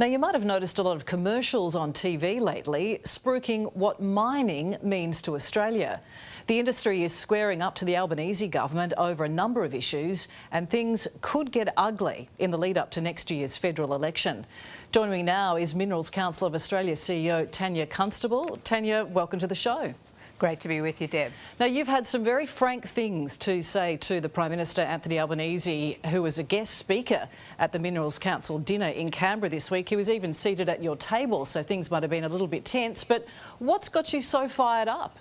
Now, you might have noticed a lot of commercials on TV lately spruiking what mining means to Australia. The industry is squaring up to the Albanese government over a number of issues, and things could get ugly in the lead up to next year's federal election. Joining me now is Minerals Council of Australia CEO Tanya Constable. Tanya, welcome to the show. Great to be with you, Deb. Now, you've had some very frank things to say to the Prime Minister, Anthony Albanese, who was a guest speaker at the Minerals Council dinner in Canberra this week. He was even seated at your table, so things might have been a little bit tense. But what's got you so fired up?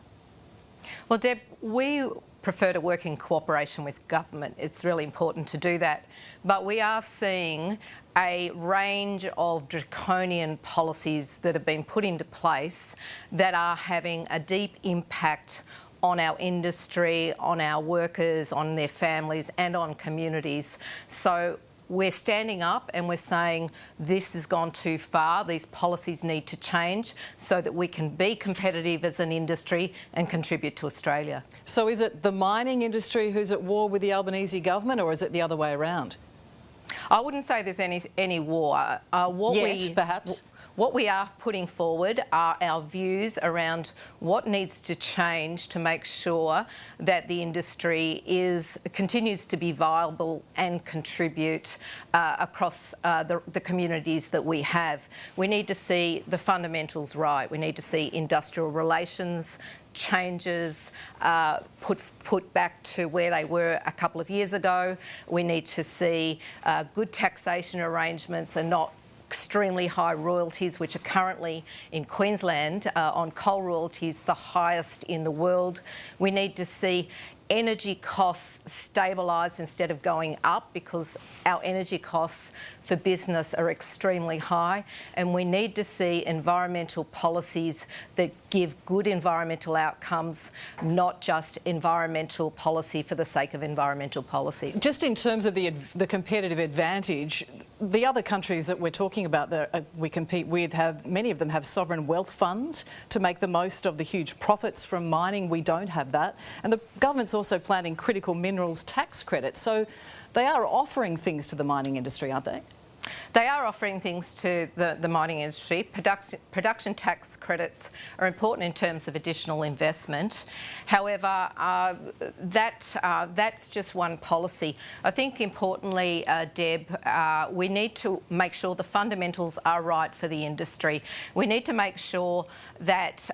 Well, Deb, we prefer to work in cooperation with government. It's really important to do that. But we are seeing a range of draconian policies that have been put into place that are having a deep impact on our industry, on our workers, on their families and on communities. So we're standing up and we're saying this has gone too far, these policies need to change so that we can be competitive as an industry and contribute to Australia. So is it the mining industry who's at war with the Albanese government, or is it the other way around? I wouldn't say there's any war. Perhaps. What we are putting forward are our views around what needs to change to make sure that the industry continues to be viable and contribute across the communities that we have. We need to see the fundamentals right. We need to see industrial relations changes put back to where they were a couple of years ago. We need to see good taxation arrangements and not extremely high royalties, which are currently in Queensland on coal royalties, the highest in the world. We need to see energy costs stabilised instead of going up, because our energy costs for business are extremely high, and we need to see environmental policies that give good environmental outcomes, not just environmental policy for the sake of environmental policy. Just in terms of the competitive advantage, the other countries that we're talking about that we compete with many of them have sovereign wealth funds to make the most of the huge profits from mining. We don't have that. And the government's also planning critical minerals tax credits. So they are offering things to the mining industry, aren't they? They are offering things to the mining industry. Production tax credits are important in terms of additional investment. However, that's just one policy. I think importantly, Deb, we need to make sure the fundamentals are right for the industry. We need to make sure that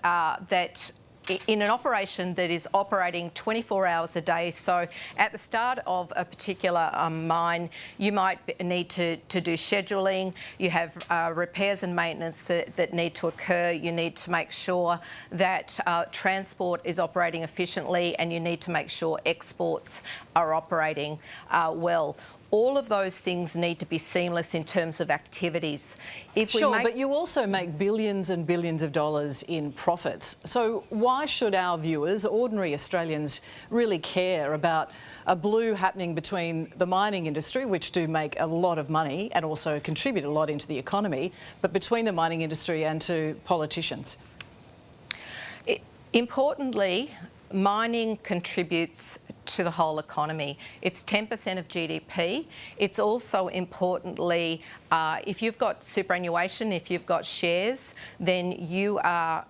in an operation that is operating 24 hours a day, so at the start of a particular mine, you might need to do scheduling, you have repairs and maintenance that need to occur, you need to make sure that transport is operating efficiently, and you need to make sure exports are operating well. All of those things need to be seamless in terms of activities. But you also make billions and billions of dollars in profits. So why should our viewers, ordinary Australians, really care about a blue happening between the mining industry, which do make a lot of money and also contribute a lot into the economy, but between the mining industry and to politicians? Importantly, mining contributes to the whole economy. It's 10% of GDP. It's also importantly, if you've got superannuation, if you've got shares, then you are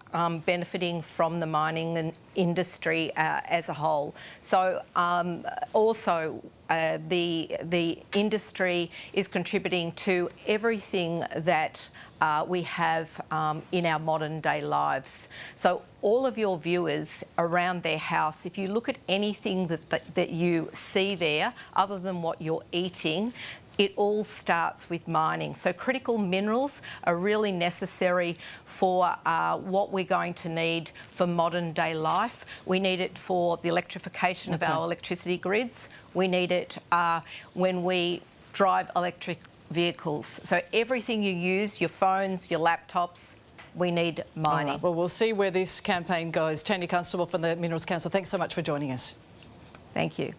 benefiting from the mining industry as a whole. So also the industry is contributing to everything that we have in our modern day lives. So all of your viewers around their house, if you look at anything that you see there, other than what you're eating, it all starts with mining. So critical minerals are really necessary for what we're going to need for modern day life. We need it for the electrification of our electricity grids. We need it when we drive electric vehicles. So everything you use, your phones, your laptops, we need mining. Right, well, we'll see where this campaign goes. Tanya Constable from the Minerals Council, thanks so much for joining us. Thank you.